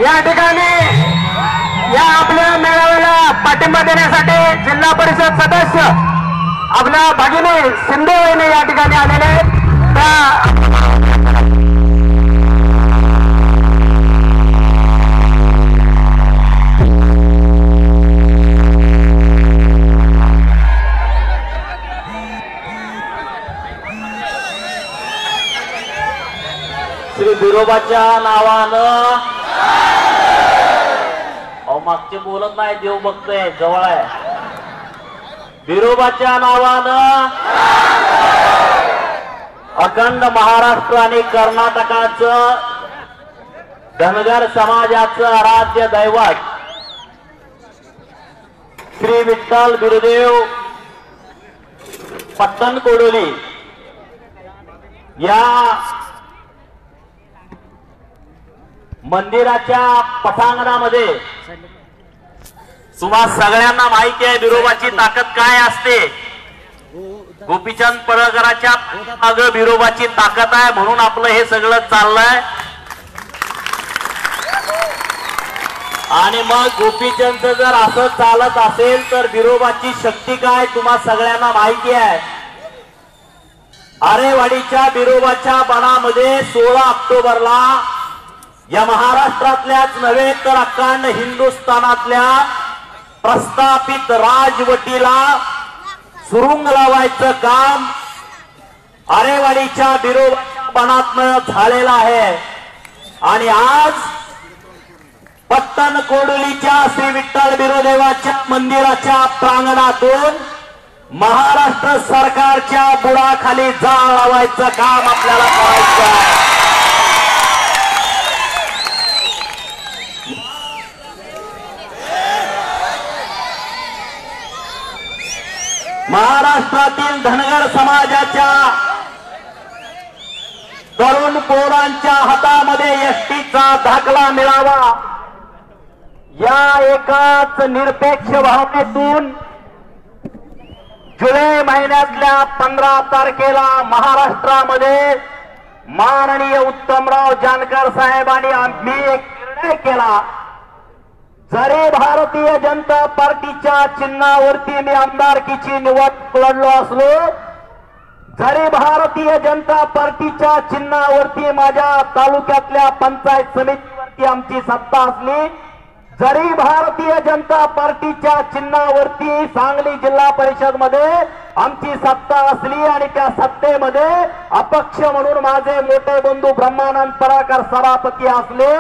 या ठिकाणी या आपल्या मेळाव्याला पाठिंबा देण्यासाठी जिल्हा परिषद सदस्य आपल्या भगिनी सिंधू वहिनी या ठिकाणी आलेले आहेत। श्री बिरोबाच्या नावानं मागचे बोलत नाही, देव बघतोय, जवळ आहे। बिरोबाच्या नावानं अखंड महाराष्ट्र आणि कर्नाटकाचं धनगर समाजाचं आराध्य दैवत श्री विठ्ठल बिरुदेव पट्टणकोडोली या मंदिराच्या पटांगणामध्ये तुम्हा सगळ्यांना माहिती आहे बिरोबाची ताकद काय असते। गोपीचंद पडळकरांच्या मागे बिरोबाची ताकद आहे, म्हणून आपलं हे सगळं चाललंय। आणि मग गोपीचंद जर असं चालत असेल तर बिरोबाची शक्ती काय तुम्हा सगळ्यांना माहिती आहे। आरेवाडीच्या बिरोबाच्या बनामध्ये 16 ऑक्टोबरला या महाराष्ट्रातल्याच नव्हे तर अखंड हिंदुस्थानातल्या प्रस्थापित राजवटीला सुरुंग लावायचं काम आरेवाडीच्या बिरोबाच्या बनातनं झालेलं आहे। आणि आज पट्टणकोडोलीच्या श्री विठ्ठल बिरोदेवाच्या मंदिराच्या प्रांगणातून महाराष्ट्र सरकारच्या बुडाखाली जाळ लावायचं काम आपल्याला करायचं आहे। महाराष्ट्रातील धनगर समाजाच्या तरुण पोरांच्या हातामध्ये एसटीचा दाखला मिळावा या एकाच निरपेक्ष भावनेतून जुलै महिन्यातल्या 15 तारखेला महाराष्ट्रामध्ये माननीय उत्तमराव जानकर साहेबांनी आम्ही एक निर्णय केला। जरी भारतीय जनता पार्टीच्या चिन्हावरती मी आमदारकीची निवड लढलो असलो, जरी भारतीय जनता पार्टीच्या चिन्हावरती माझ्या तालुक्यातल्या पंचायत समितीवरती आमची सत्ता असली, जरी भारतीय जनता पार्टीच्या चिन्हावरती सांगली जिल्हा परिषद मध्ये आमची सत्ता असली आणि त्या सत्तेमध्ये अपक्ष म्हणून माझे मोठे बंधू ब्रह्मानंद पराकर सभापती असले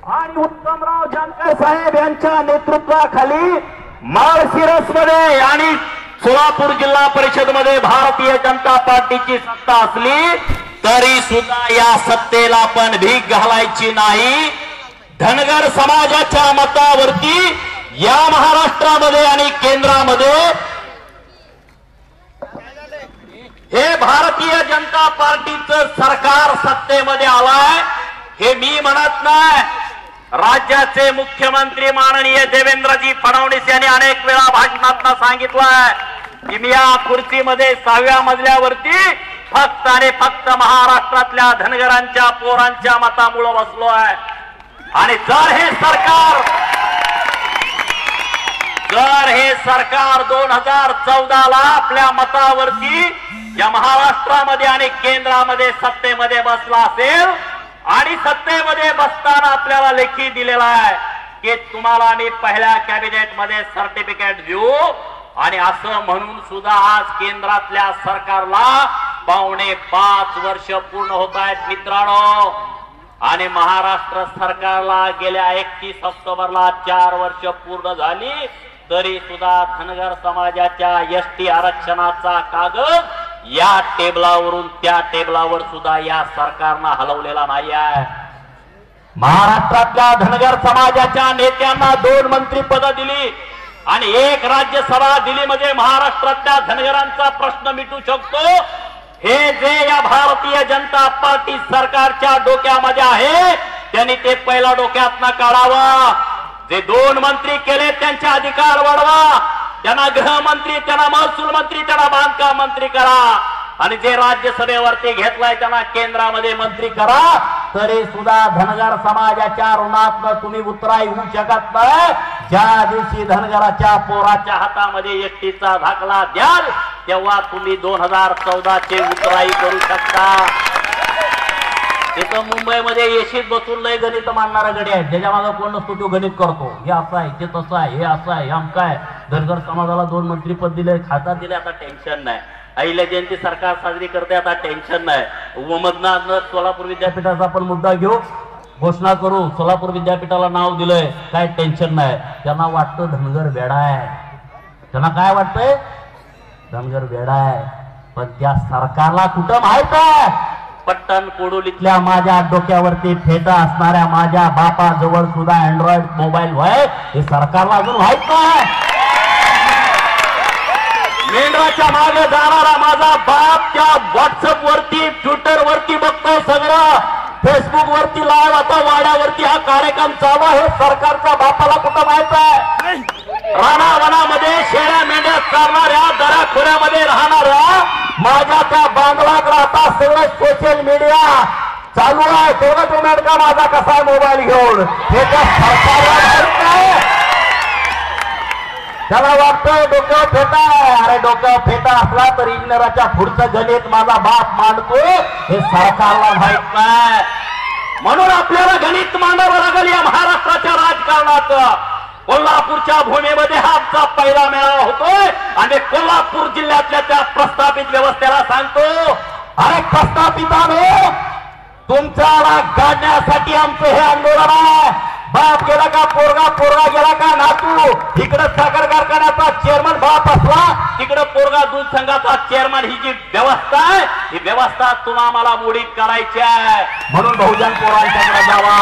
आणि उत्तमराव जानकर साहेब यांच्या नेतृत्वाखाली माळशिरसमध्ये आणि सोलापूर जिल्हा परिषद मध्ये भारतीय जनता पार्टीची सत्ता असली, तरी सुद्धा या सत्तेला पण भीक घालायची नाही। धनगर समाजाच्या मतावरती या महाराष्ट्रामध्ये आणि केंद्रामध्ये हे भारतीय जनता पार्टीचं सरकार सत्तेमध्ये आलाय हे मी म्हणत नाही। राज्याचे मुख्यमंत्री माननीय देवेंद्रजी फडणवीस यांनी अनेक वेळा भाषणात सांगितलंय की मी या खुर्चीमध्ये 6व्या मजल्यावरती फक्त आणि फक्त महाराष्ट्रातल्या धनगरांच्या पोरांच्या मतामुळे बसलो आहे। आणि जर हे सरकार 2014ला आपल्या मतावरती या महाराष्ट्रामध्ये आणि केंद्रामध्ये सत्तेमध्ये बसला असेल आणि सत्तेमध्ये बसताना आपल्याला लेखी दिलेला आहे की तुम्हाला मी पहिल्या कॅबिनेट मध्ये सर्टिफिकेट देऊ, आणि असं म्हणून सुद्धा आज केंद्रातल्या सरकारला 5.25 वर्ष पूर्ण होत आहेत मित्रांनो। आणि महाराष्ट्र सरकारला गेल्या 31 ऑक्टोबरला 4 वर्ष पूर्ण झाली, तरी सुद्धा धनगर समाजाच्या एसटी आरक्षणाचा कागद या टेबलावरून त्या टेबलावर सुद्धा या सरकारनं हलवलेला नाही आहे। महाराष्ट्रातल्या धनगर समाजाच्या नेत्यांना 2 मंत्रिपद दिली आणि 1 राज्यसभा दिली म्हणजे महाराष्ट्रातल्या धनगरांचा प्रश्न मिटू शकतो। हे जे या भारतीय जनता पार्टी सरकारच्या डोक्यामध्ये आहे त्यांनी ते पहिला डोक्यातनं काढावं। जे 2 मंत्री केले त्यांचे अधिकार वाढवा, त्यांना गृहमंत्री, त्यांना महसूल मंत्री, त्यांना बांधकाम मंत्री करा, आणि जे राज्यसभेवरती घेतलाय त्यांना केंद्रामध्ये मंत्री करा। तरी सुद्धा धनगर समाजाच्या ऋणात तुम्ही उतराई होऊ शकत नाही. ज्या दिवशी धनगराच्या पोराच्या हातामध्ये एकटीचा दाखला द्याल तेव्हा तुम्ही 2014चे उतराई करू शकता. तिथं मुंबईमध्ये येशीत बसून लय गणित मांडणारा गडी आहे, त्याच्या मागे कोण नसतो तो गणित करतो. हे असं आहे, ते तसं आहे, हे असं आहे, आम काय धनगर समाजाला 2 मंत्रीपद दिले, खासदार दिले, आता टेन्शन नाही. अहिल्या जयंती सरकार साजरी करते, आता टेन्शन नाही. मधनं सोलापूर विद्यापीठाचा आपण मुद्दा घेऊ, घोषणा करू, सोलापूर विद्यापीठाला नाव दिलंय, काय टेन्शन नाही. त्यांना वाटतं धनगर वेडा आहे. त्यांना काय वाटतंय? धनगर वेडा आहे. पण त्या सरकारला कुठं माहित आहे? पट्टण कोडोलीतल्या माझ्या डोक्यावरती फेटा असणाऱ्या माझ्या बापाजवळ सुद्धा अँड्रॉइड मोबाईल होय हे सरकारला अजून माहित नाही. मेंढराच्या मागे जाणारा माझा बाप त्या व्हॉट्सअप वरती, ट्विटर वरती बघतोय सगळं, फेसबुक वरती लाईव्ह, आता वाड्यावरती हा कार्यक्रम चालू आहे. सरकारच्या बापाला कुठं माहित आहे? रानावनामध्ये शेळ्या मेंढ्या चालणाऱ्या, दराखोऱ्यामध्ये राहणाऱ्या माझ्या त्या बांधवाकडे आता सगळं सोशल मीडिया चालू आहे. तेवढं तो मेंढका माझा कसा आहे मोबाईल घेऊन, हे त्या सरकारला माहित नाही. त्याला वाटतं डोक्यावर फेटा आहे. अरे डोक्यावर फेटा असला तर इंजिनियराच्या पुढचं गणित माझा बाप मांडतो, हे सरकारला माहित नाही. म्हणून आपल्याला गणित मांडावं लागेल या महाराष्ट्राच्या राजकारणाचं. कोल्हापूरच्या भूमीमध्ये हा आमचा पहिला मेळावा होतोय आणि कोल्हापूर जिल्ह्यातल्या त्या प्रस्थापित व्यवस्थेला सांगतो, अरे प्रस्थापितांनो, तुमचा राग काढण्यासाठी आमचं हे आंदोलन आहे. बाप गेला का पोरगा, पोरगा गेला का नातू. इकडं साखर कारखान्याचा चेअरमन बाप असला, तिकडं पोरगा दूध संघाचा चेअरमन. ही जी व्यवस्था आहे, ही व्यवस्था तुम्हाला आम्हाला मोडीत करायची आहे. म्हणून बहुजन पोरांच्याकडे जावा,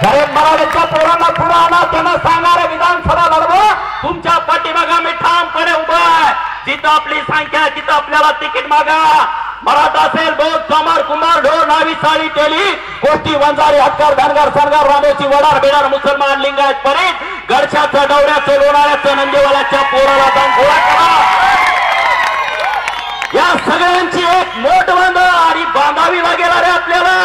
गरीब मराठीच्या पोरांना पुढे आणा, त्यांना सांगणारे विधानसभा लढवा. तुमच्या पाठीमागा मी ठामपणे उभा आहे. जिथं आपली संख्या तिथं आपल्याला तिकीट मागा. मराठा असेल, बौद्ध, कमार, कुंभार, ढोर, नावी, साळी, तेली, कोष्टी, वंजारी, हत्कार, धनगर, सरगार, रामोशी, वडार, बेडार, मुसलमान, लिंगायत, परीत, गडशाचं, डवऱ्याचं, लोणाऱ्याचं, नंदेवाल्याच्या पोराला जाऊन गोळा करा. या सगळ्यांची एक मोठबंद आणि बांधावी लागेल. अरे आपल्याला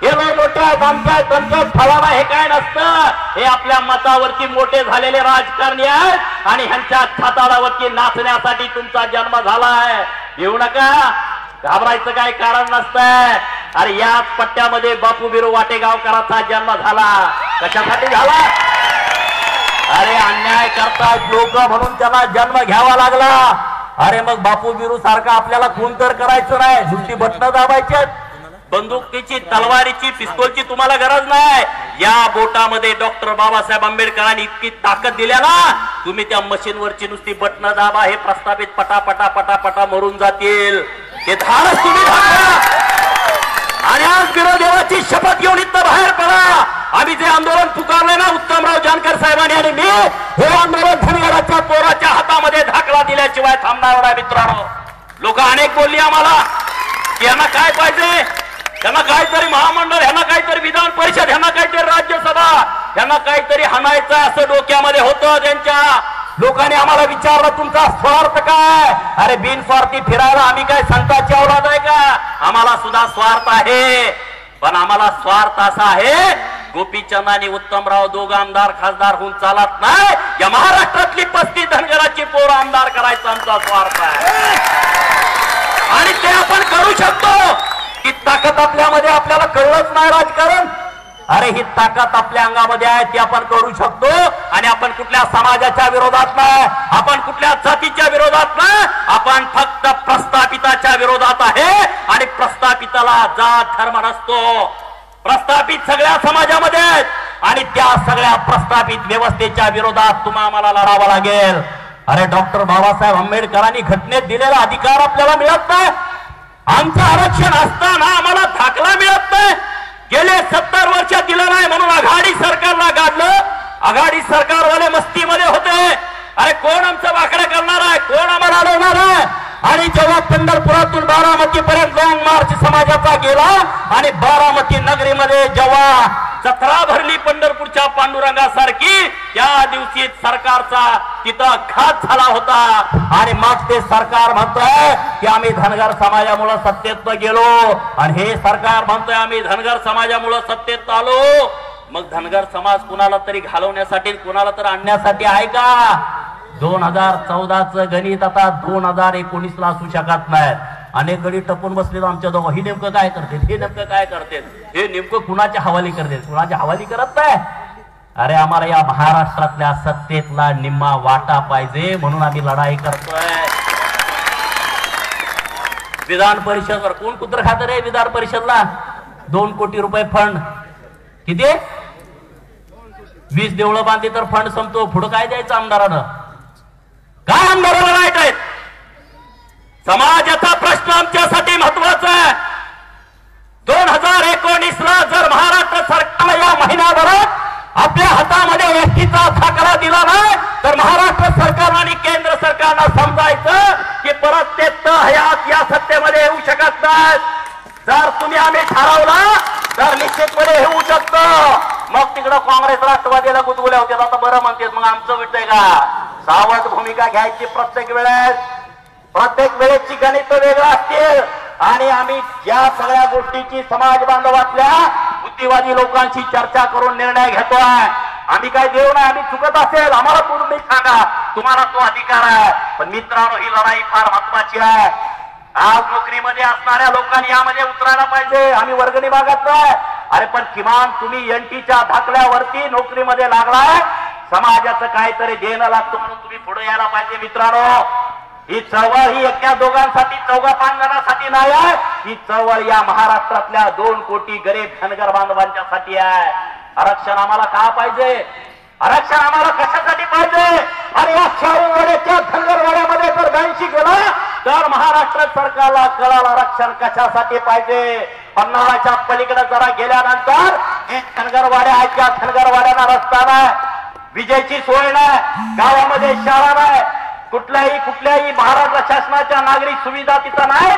हे मोठ्या दमक्या तमक्या फळावा हे काय नसतं. हे आपल्या मतावरती मोठे झालेले राजकारणी आहेत आणि ह्यांच्या छताडावरती नाचण्यासाठी तुमचा जन्म झाला आहे. येऊ नका, घाबरायचं काही कारण नसतंय. अरे याच पट्ट्यामध्ये बापू बिरू वाटेगावकरांचा जन्म झाला. कशासाठी झाला? अरे अन्याय करतायत लोक म्हणून त्याला जन्म घ्यावा लागला. अरे मग बापू बिरू सारखा आपल्याला खून तर करायचं नाही, नुसती बटणं दाबायची. बंदुकीची, तलवारीची, पिस्तोलची तुम्हाला गरज नाही. या बोटामध्ये डॉक्टर बाबासाहेब आंबेडकरांनी इतकी ताकद दिल्या ना, तुम्ही त्या मशीनवरची नुसती बटणं दाबा, हे प्रस्थापित पटापटा पटापटा मरून जातील. हे धाडस तुम्ही दाखवा आणि आज बिरोदेवाची शपथ घेऊन इथं बाहेर पडा. आम्ही जे आंदोलन पुकारले ना उत्तमराव जानकर साहेबांनी आणि मी, हे आंदोलन धनगराच्या पोराच्या हातामध्ये धाकला दिल्याशिवाय थांबणार नाही. मित्रांनो, लोक अनेक बोलली आम्हाला की यांना काय पाहिजे, त्यांना काहीतरी महामंडळ, ह्यांना काहीतरी विधान परिषद, ह्यांना काहीतरी राज्यसभा, ह्यांना काहीतरी हाणायचं असं डोक्यामध्ये होतं त्यांच्या. लोकांनी आम्हाला विचारलं तुमचा स्वार्थ काय? अरे बिनस्वार्थी फिरायला आम्ही काय संतांची औलाद आहे का? आम्हाला सुद्धा स्वार्थ आहे, पण आम्हाला स्वार्थ असा आहे, गोपीचंद आणि उत्तमराव दोघ आमदार खासदार होऊन चालत नाही. या महाराष्ट्रातली 35 धनगराची पोरं आमदार करायचा आमचा स्वार्थ आहे आणि ते आपण करू शकतो. ही ताकद आपल्यामध्ये, आपल्याला कळलंच नाही राजकारण. अरे ही ताकद आपल्या अंगामध्ये आहे, ती आपण करू शकतो. आणि आपण कुठल्या समाजाच्या विरोधात नाही, आपण कुठल्या जातीच्या विरोधात नाही, आपण फक्त प्रस्थापिताच्या विरोधात आहे. आणि प्रस्थापिताला जात धर्म नसतो. प्रस्थापित सगळ्या समाजामध्ये आहेत आणि त्या सगळ्या प्रस्थापित व्यवस्थेच्या विरोधात तुम्हाला आम्हाला लढावं लागेल. अरे डॉक्टर बाबासाहेब आंबेडकरांनी घटनेत दिलेला अधिकार आपल्याला मिळत नाही. आमचं आरक्षण असताना आम्हाला दाखला मिळत नाही. गेले 70 वर्ष दिलं नाही म्हणून आघाडी सरकारला गाडलं. आघाडी सरकारवाले मस्तीमध्ये होते. अरे कोण आमचं वाकडं करणार आहे, कोण आम्हाला अडवणार आहे? आणि जेव्हा पंढरपुरातून बारामती पर्यंत लॉंग मार्च समाजाचा गेला आणि बारामती नगरीमध्ये जेव्हा जत्रा भरली पंढरपूरच्या पांडुरंगासारखी त्या दिवशी सरकारचा तिथं घात झाला होता आणि मग ते सरकार म्हणतोय की आम्ही धनगर समाजामुळे सत्तेत गेलो आणि हे सरकार म्हणतोय आम्ही धनगर समाजामुळे सत्तेत आलो. मग धनगर समाज कुणाला तरी घालवण्यासाठी कुणाला तर आणण्यासाठी आहे का? 2014चं गणित आता 2019ला असू शकत नाही. अनेक गडी टपून बसले आमच्या दोघं ही नेमकं काय करते हे नेमकं काय करते हे नेमकं कुणाच्या हवाली करते कुणाच्या हवाली करत नाही. अरे आम्हाला या महाराष्ट्रातल्या सत्तेतला निम्मा वाटा पाहिजे म्हणून आम्ही लढाई करतोय. विधान परिषदवर कोण कुत्र खात रे? विधान परिषदला 2 कोटी रुपये फंड. किती? 20 देवळं बांधली तर फंड संपतो. पुढं काय द्यायचं आमदारानं? काय आमदाराला राईट आहेत? समाजाचा प्रश्न आमच्यासाठी महत्वाचा आहे. 2019ला जर महाराष्ट्र सरकारला या महिन्याभरात आपल्या हातामध्ये एसटीचा दाखला दिला नाही तर महाराष्ट्र सरकार आणि केंद्र सरकारला समजायचं की परत ते हयात या सत्तेमध्ये येऊ शकत नाहीत. जर तुम्ही आम्ही ठरवला तर निश्चितपणे होऊ शकतं. मग तिकडं काँग्रेस राष्ट्रवादीला गुदगुल्या होत्या आता बरं म्हणतात मग आमचं विटतंय का? सावध भूमिका घ्यायची प्रत्येक वेळेची गणित वेगळं असतील आणि आम्ही या सगळ्या गोष्टीची समाज बांधवातल्या बुद्धिवादी लोकांशी चर्चा करून निर्णय घेतोय. आम्ही काय देऊ नाही. आम्ही चुकत असेल आम्हाला पूर्ण सांगा. तुम्हाला तो अधिकार आहे. पण मित्रांनो ही लढाई फार महत्वाची आहे. आज नोकरीमध्ये असणाऱ्या लोकांनी यामध्ये उतरायला पाहिजे. आम्ही वर्गणी मागत नाही. अरे पण किमान तुम्ही एनटीच्या धाकल्यावरती नोकरीमध्ये लागलाय. समाजाचं काहीतरी देणं लागतं म्हणून तुम्ही पुढे यायला पाहिजे. मित्रांनो ही चळवळ ही एका दोघांसाठी 4-5 जणांसाठी नाही आहे. ही चळवळ या महाराष्ट्रातल्या 2 कोटी गरीब धनगर बांधवांच्यासाठी आहे. आरक्षण आम्हाला का पाहिजे? आरक्षण आम्हाला कशासाठी पाहिजे? अरे या शाहूवाड्याच्या धनगरवाड्यामध्ये जर 82 गेला तर महाराष्ट्र सरकारला कळाल आरक्षण कशासाठी पाहिजे. पन्हाळाच्या पलीकडे जरा गेल्यानंतर हे धनगरवाड्या आहेत. त्या धनगरवाड्यांना रस्ता नाही, विजेची सोय नाही, गावामध्ये शाळा नाही, कुठल्याही महाराष्ट्र शासनाच्या नागरिक सुविधा तिथं नाही.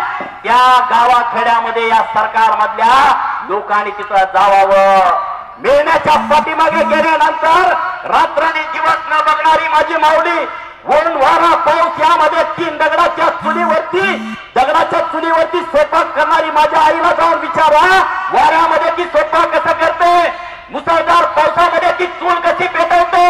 त्या गावाखेड्यामध्ये या सरकारमधल्या लोकांनी तिथं जावावं. मिळण्याच्या पाठीमागे गेल्यानंतर रात्रणी दिवस न बघणारी माझी माऊली ऊन वारा पाऊस यामध्ये 3 दगडाच्या चुलीवरती स्वयंपाक करणारी माझ्या आईला जाऊन विचारा वाऱ्यामध्ये ती स्वयंपाक कसं करते, मुसळधार पावसामध्ये ती चूल कशी पेटवते,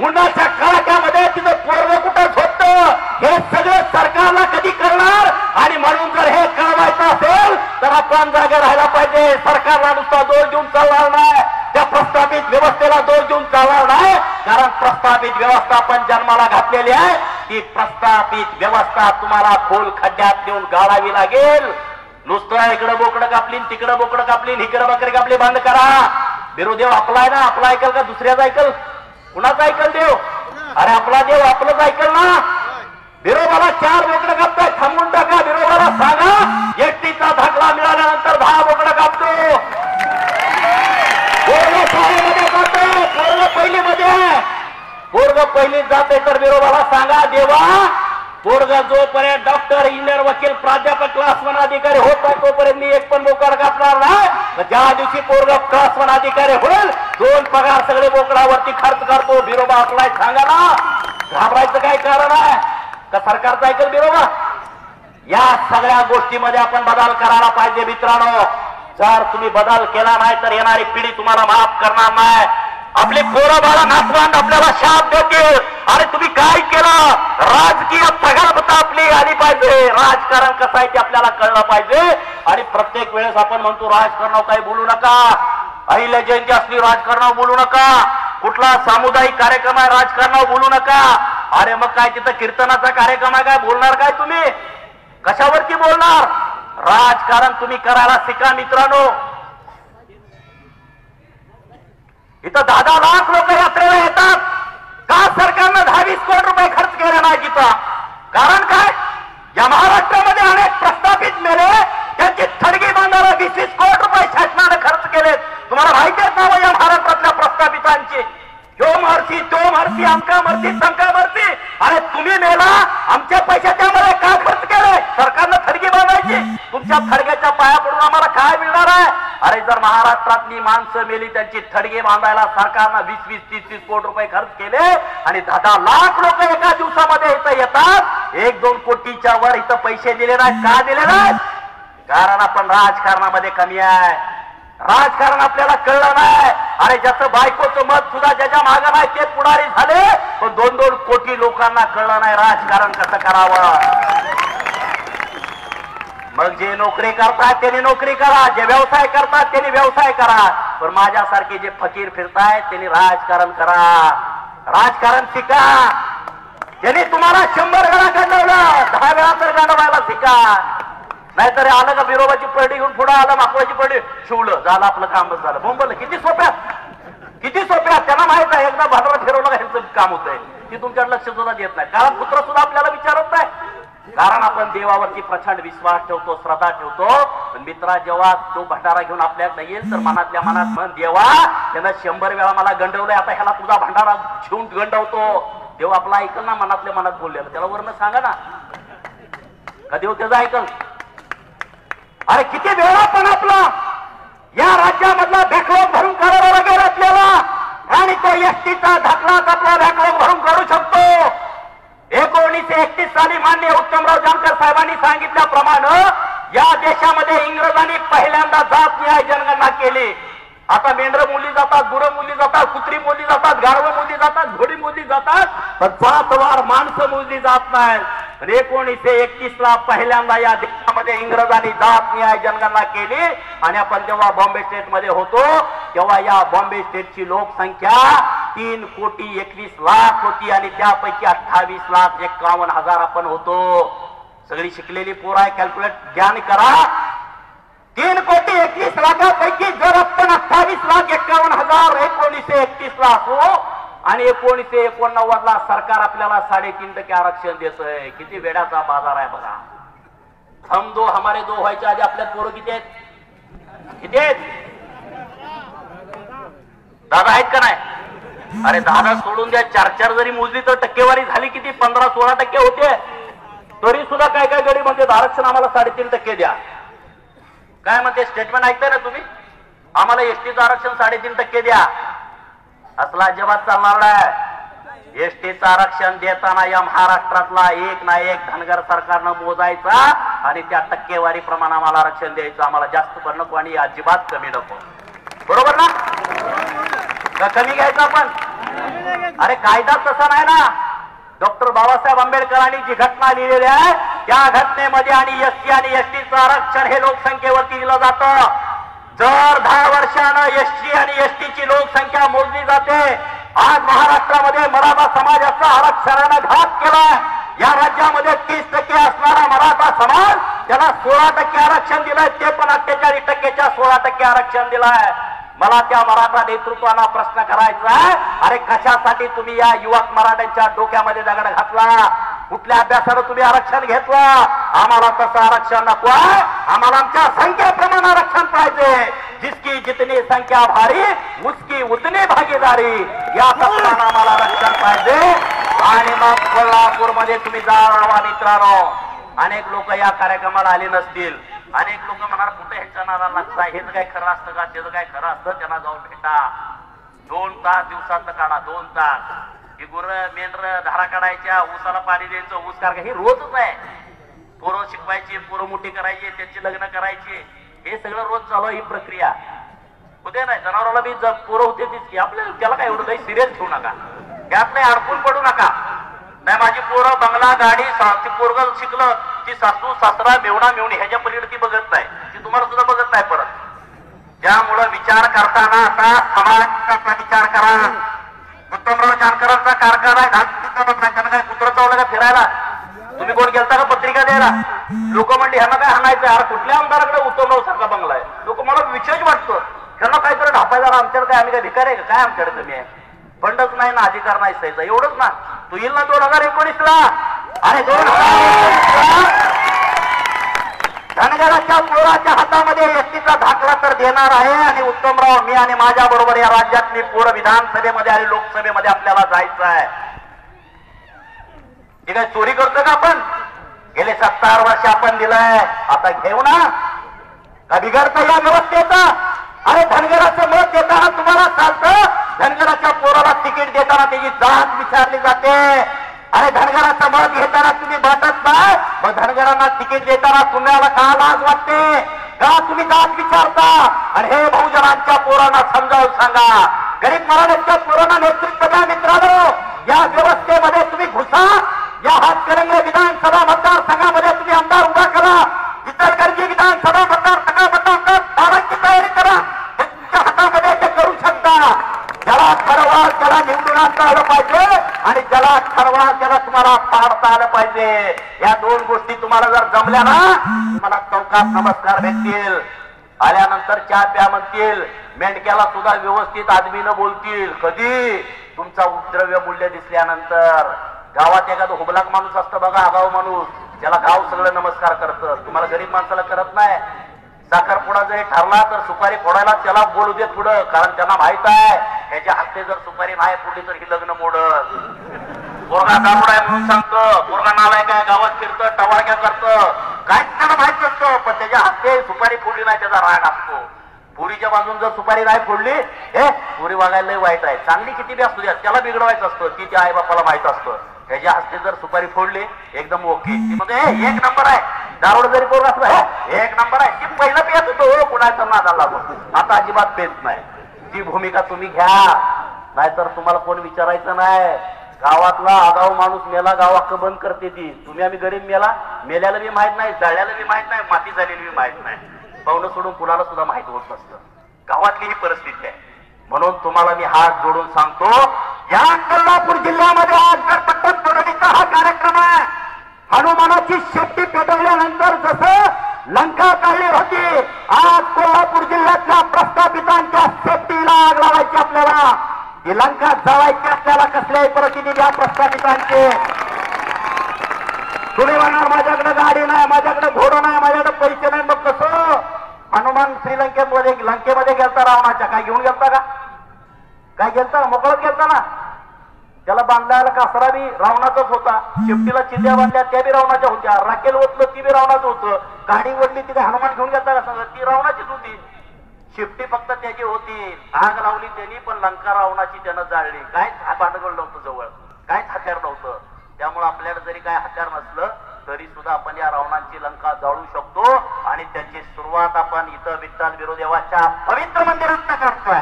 उन्हाच्या कडाक्यामध्ये तिचं पोरगं कुठं झोपतं, हे सगळं सरकारला कधी करणार? आणि म्हणून जर हे कळवायचं असेल तर आपण जागे राहायला पाहिजे. सरकारला नुसता दोष देऊन चालणार नाही, त्या प्रस्थापित व्यवस्थेला दोष देऊन चालणार नाही. कारण प्रस्थापित व्यवस्था आपण जन्माला घातलेली आहे. ती प्रस्थापित व्यवस्था तुम्हाला खोल खड्ड्यात नेऊन गाळावी लागेल. नुसतं इकडं बोकडं कापली तिकडं बोकडं कापली इकडं बकरी कापली बंद करा. बिरुदेव आपला आहे ना? आपला ऐकल का दुसऱ्याच ऐकल? कुणाचं ऐकल देव? अरे आपला देव आपलंच ऐकल ना. बिरोबाला 4 बोकडं कापताय, थांबून टाका. बिरोबाला सांगा एसटीचा दाखला मिळाल्यानंतर 10 बोकडं कापतो. पोरग शाळेमध्ये जातो, पोरग पहिलीमध्ये, पोरग पहिलीत जाते तर बिरोबाला सांगा देवा पोरग जोपर्यंत डॉक्टर इंजिनियर वकील प्राध्यापक क्लास 1 अधिकारी होत आहे तोपर्यंत मी एक पण बोकड कापणार नाही. ज्या दिवशी पोरग क्लास 1 अधिकारी होईल 2 पगार सगळे बोकडावरती खर्च करतो. बिरोबा आपला सांगा ना. घाबरायचं काय कारण आहे का? सरकारचं ऐकल बिरोबा? या सगळ्या गोष्टीमध्ये आपण बदल करायला पाहिजे. मित्रांनो जर तुम्ही बदल केला नाही तर येणारी पिढी तुम्हाला माफ करणार नाही. आपली पोरं बाळा नातवंड आपल्याला शाप देतील. अरे तुम्ही काय केलं? राजकीय प्रगल्भता आपली आली पाहिजे. राजकारण कसं आहे ते आपल्याला कळलं पाहिजे. आणि प्रत्येक वेळेस आपण म्हणतो राजकारणावर काही बोलू नका, अहिल्या जयंती असली राजकारणावर बोलू नका, कुठला सामुदायिक कार्यक्रम आहे राजकारणावर बोलू नका. अरे मग काय तिथं कीर्तनाचा कार्यक्रम आहे काय बोलणार काय तुम्ही? कशावरती बोलणार? राजकारण तुम्ही करायला शिका मित्रांनो. इथं 10 लाख लोक यात्रेला येतात. का सरकारनं 20 कोटी रुपये खर्च केले नाही तिथं? कारण काय? या महाराष्ट्रामध्ये अनेक प्रस्थापित मेले त्यांची थडगी बांधायला 20 कोटी रुपये शासनाने खर्च केलेत. तुम्हाला माहिती आहेत ना या महाराष्ट्रातल्या प्रस्थापितांची? ह्यो मरती तो मरती आमका मरती तमका मरती. अरे तुम्ही मेला आमच्या पैसे त्यामध्ये का खर्च केले? सरकारनं थडगी बांधायची. तुमच्या थडग्याच्या पाया पडून आम्हाला काय मिळणार आहे? अरे जर महाराष्ट्रातली माणसं मेली त्यांची थडगे बांधायला सरकारनं 20-20, 30-30 कोटी रुपये खर्च केले आणि 10 लाख लोक एका दिवसामध्ये इथं येतात, 1-2 कोटीच्या वर इथं पैसे दिले नाहीत. का दिले नाहीत? कारण आपण राजकारणामध्ये कमी आहे. राजकारण आपल्याला कळलं नाही. अरे ज्याचं बायकोचं मत सुद्धा ज्याच्या मागं नाही ते पुढारी झाले, पण 2-2 कोटी लोकांना कळलं नाही राजकारण कसं करावं. मग जे नोकरी करतात त्यांनी नोकरी करा, जे व्यवसाय करतात त्यांनी व्यवसाय करा, पण माझ्यासारखे जे फकीर फिरतायत त्यांनी राजकारण करा, राजकारण शिका. त्यांनी तुम्हाला 100 वेळा गंडवलं, 10 वेळा तर गंडवायला शिका. नाहीतर आलं का बिरोबाची पडडी घेऊन पुढे आलं, माकवाची पडडी शिवलं, झालं आपलं कामच झालं. बोंबलं. किती सोप्यात, किती सोप्यात. त्यांना माहित आहे एकदा भांडवल फिरवलं का ह्यांचं काम होतंय. ती तुमच्याकडे लक्ष सुद्धा देत नाही. कारण पुत्र सुद्धा आपल्याला विचारत नाही. कारण आपण देवावरती प्रचंड विश्वास ठेवतो, श्रद्धा ठेवतो. पण मित्रा, जेव्हा तो भंडारा घेऊन आपल्याकडे येईल तर मनातल्या मनात म्हण, देवा त्यानं 100 वेळा मला गंडवलंय, आता ह्याला तुझा भंडारा घेऊन गंडवतो. देव आपला ऐकल ना, मनातल्या मनात बोललेलं. त्याला वरनं सांगा ना, का देव त्याचं ऐकल? अरे किती वेळा पण आपला या राज्यामधला बॅकलॉग भरून काढावा लागेल आपल्याला, आणि तो एसटीचा धाकलाच आपला बॅकलॉग भरून काढू शकतो. 1931 साली माननीय उत्तमराव जानकर साहेबांनी सांगितल्याप्रमाणे या देशामध्ये इंग्रजांनी पहिल्यांदा जात न्याय जनगणना केली. आता मेंढरं मोजली जातात, गुरं मोजली जातात, कुत्री मोजली जातात, गाढवं मोजली जातात, घोडी मोजली जातात, पण 5 वार माणसं मोजली जात नाहीत. 1931 ला पहिल्यांदा या देशामध्ये इंग्रजांनी जात न्याय जनगणना केली. आणि आपण जेव्हा बॉम्बे स्टेट मध्ये होतो तेव्हा या बॉम्बे स्टेटची लोकसंख्या 3,21,00,000 होती आणि त्यापैकी 28,51,000 आपण होतो. सगळी शिकलेली पोरं आहे, कॅल्क्युलेट ज्ञान करा. 3,21,00,000पैकी जर आपण 28,51,000 1931 ला असो आणि 1989 ला सरकार आपल्याला 3.5% आरक्षण देतंय. किती वेड्याचा बाजार आहे बघा. हम दो हमारे दो व्हायच्या आधी आपल्या पोरं किती आहेत? किती आहेत? दादा आहेत का नाही? अरे दादा सोडून द्या, 4-4 जरी मोजली तर टक्केवारी झाली किती? 15-16% होते. तरी सुद्धा काय काय गडी म्हणते आरक्षण आम्हाला 3.5% द्या. काय म्हणते स्टेटमेंट ऐकताय ना तुम्ही? आम्हाला एसटीचं आरक्षण 3.5% द्या. असला अजिबात चालणार नाही. एसटीचं आरक्षण देताना या महाराष्ट्रातला एक ना एक धनगर सरकारनं मोजायचा आणि त्या टक्केवारी प्रमाणे आम्हाला आरक्षण द्यायचं. आम्हाला जास्त पण नको आणि अजिबात कमी नको. बरोबर ना? का कमी घ्यायचं आपण? अरे कायदा तसा नाही ना. डॉक्टर बाबासाहेब आंबेडकरांनी जी घटना लिहिलेली आहे त्या घटनेमध्ये आणि एसटी आणि एसटीचं आरक्षण हे लोकसंख्येवरती दिलं जातं. जर 10 वर्षानं एसटी आणि एसटीची लोकसंख्या मोजली जाते. आज महाराष्ट्रामध्ये मराठा समाजाचा आरक्षणानं घात केलाय. या राज्यामध्ये 30% असणारा मराठा समाज त्याला 16% आरक्षण दिलंय. ते पण 48%च्या 16% आरक्षण दिलंय. मला त्या मराठा नेतृत्वाला प्रश्न करायचा आहे, अरे कशासाठी तुम्ही या युवक मराठ्यांच्या डोक्यामध्ये दगड घातला? कुठल्या अभ्यासानं तुम्ही आरक्षण घेतलं? आम्हाला तसं आरक्षण नको आहे. आम्हाला आमच्या संख्येप्रमाणे आरक्षण पाहिजे. जिसकी जितनी संख्या भारी उसकी उतनी भागीदारी, या तत्वानं आम्हाला आरक्षण पाहिजे. आणि मग कोल्हापूरमध्ये तुम्ही जावा मित्रांनो. अनेक लोक या कार्यक्रमाला आले नसतील. अनेक लोक म्हणणार कुठे ह्याच्या नादाला लागता, हेच काय खरं असतं का, त्याचं काय खरं असतं? त्यांना जाऊन भेटा. 2 तास दिवसाचं काढा, 2 तास. ही गुरं मेंढर धारा काढायच्या, ऊसाला पाणी द्यायचं, ऊस कारखा, हे रोजच आहे. पोरं शिकवायची, पोरं मोठी करायची, त्यांची लग्न करायची, हे सगळं रोज चालू आहे ही प्रक्रिया. होते नाही जनावराला बी पोरं होते तीच की. आपल्याला त्याला काय एवढं काही सिरियस ठेवू नका, त्यात नाही अडकून पडू नका. नाही माझी पोरं बंगला गाडी, पोरग शिकलं, ती सासू सासरा मेवणा मेवणी ह्याच्या पलीकडे ती बघत नाही, ती तुम्हाला सुद्धा बघत नाही परत. त्यामुळं विचार करताना आता समाजाचा विचार करा. उत्तमराव जानकरांचा कारखाना आहे, काय कुत्र चावलं का फिरायला? तुम्ही कोण गेलता का पत्रिका द्यायला? लोक म्हणले ह्यांना काय हाणायचं? अरे कुठल्या आमदाराकडे उत्तमराव सारखा बंगला आहे? लोक मला विशेष वाटतं, ह्यांना काहीतरी ढापायला. आमच्याकडे काय, आम्ही काय भिकार आहे का काय? आमच्याकडे कमी आहे, फंडच नाही ना, अधिकार नाही द्यायचा, एवढंच ना. तू येईल ना 2019 ला? अरे 2019 धनगराच्या पोराच्या हातामध्ये एसटीचा दाखला तर देणार आहे. आणि उत्तमराव, मी आणि माझ्या बरोबर या राज्यातली पोरं विधानसभेमध्ये आणि लोकसभेमध्ये आपल्याला जायचं आहे. हे काय चोरी करतो का आपण? गेले 70 वर्ष आपण दिलंय, आता घेऊ ना? का बिघडतं या व्यवस्थेचा? अरे धनगराचं मत देताना तुम्हाला चालतं, धनगराच्या पोराला तिकीट देताना त्याची जात विचारली जाते. अरे धनगराचं मत घेताना तुम्ही वाटत नाही, मग धनगरांना तिकीट देताना तुम्हाला का लाज वाटते, का तुम्ही जात विचारता? आणि हे बहुजनांच्या पोरांना समजावून सांगा, गरीब मराठ्यांच्या पोरांना नेतृत्व द्या मित्रांनो. या व्यवस्थेमध्ये तुम्ही घुसा, या हातकणंगले विधानसभा मतदारसंघामध्ये तुम्ही आमदार उभा करा, इचलकरंजी विधानसभा मतदारसंघामध्ये दाराची तयारी करा. तुमच्या हातामध्ये ते करू शकता. ज्याला ठरवा त्याला निवडून आणता आलं पाहिजे आणि ज्याला ठरवा त्याला तुम्हाला पाडता आलं पाहिजे. या दोन गोष्टी तुम्हाला जर जमल्या ना, तुम्हाला चौकात नमस्कार भेटतील, आल्यानंतर चहा प्या म्हणतील, मेंढक्याला सुद्धा व्यवस्थित आदमीनं बोलतील. कधी? तुमचा उपद्रव्य मूल्य दिसल्यानंतर. गावात एखादं हुबलाक माणूस असतं बघा, आगाऊ माणूस, त्याला गाव सगळं नमस्कार करतं, तुम्हाला गरीब माणसाला करत नाही. साखरपुडा जरी ठरला तर सुपारी फोडायला त्याला बोलू देत पुढं, कारण त्यांना माहित आहे ह्याच्या हस्ते जर सुपारी नाही फोडली तर ही लग्न मोडत. पोरगा दारुडा आहे म्हणून सांगतं, पोरगा नालाय काय गावात फिरतं, टवाळक्या करतं, काय त्याला माहित नसतं, पण त्याच्या हस्ते सुपारी फोडली नाही त्याचा राग असतो. पुरीच्या बाजून जर सुपारी नाही फोडली, हे पुरी वागायला लय वाईट आहे, चांगली किती बी असू द्या त्याला बिघडवायचं असतं, ती त्या आई बापाला माहित असतं. त्याच्या हस्ते जर सुपारी फोडली एकदम ओके, ती म्हणजे एक नंबर आहे. दारोड जरी पोरगा असला एक नंबर आहे, ती पहिलं पेत होतो कुणाचा नादाला लागून, आता अजिबात पेत नाही. ती भूमिका तुम्ही घ्या, नाहीतर तुम्हाला कोण विचारायचं नाही. गावातला आगाऊ माणूस मेला गाव अख्खं बंद करते ती. तुम्ही आम्ही गरीब मेला, मेल्याला बी माहित नाही, जळल्याला बी माहित नाही, माती झालेली बी माहित नाही, पाहुणं सोडून कुणाला सुद्धा माहित होत नसतं. गावातली ही परिस्थिती आहे. म्हणून तुम्हाला मी हात जोडून सांगतो, या कोल्हापूर जिल्ह्यामध्ये आज गणपती तोडणीचा हा कार्यक्रम आहे. हनुमानाची शेपटी पेटवल्यानंतर जसं लंका काढली होती, आज कोल्हापूर जिल्ह्यातल्या प्रस्थापितांच्या शेपटीला आग लावायची आपल्याला. ही लंका जळायची आपल्याला कसल्याही परिस्थितीत. या प्रस्थापितांचे तुम्ही म्हणणार माझ्याकडे गाडी नाही, माझ्याकडे घोडं नाही, माझ्याकडे पैसे नाही, मग कसं? हनुमान श्रीलंकेमध्ये लंकेमध्ये गेलता रावणाच्या, काय घेऊन गेलता का? काय गेलता? मोकळत गेलता ना. त्याला बांधलेला कासरा बी रावणाचाच होता, शेपटीला चिंध्या बांधल्या त्या बी रावणाच्या होत्या, राखेल ओतलं ती बी रावणाचं होतं, गाडी ओढली ती हनुमान घेऊन गेलता का? सगळं ती रावणाचीच होती. शेपटी फक्त त्याची होती, आग लावली त्यांनी, पण लंका रावणाची त्यानं जाळली. काहीच भांडगड नव्हतं जवळ, काहीच हत्यार नव्हतं. त्यामुळे आपल्याला जरी काय हत्यार नसलं तरी सुद्धा आपण या रावणांची लंका जाळू शकतो. आणि त्याची सुरुवात आपण इथं विठ्ठल बिरोदेवाच्या पवित्र मंदिरात करतोय.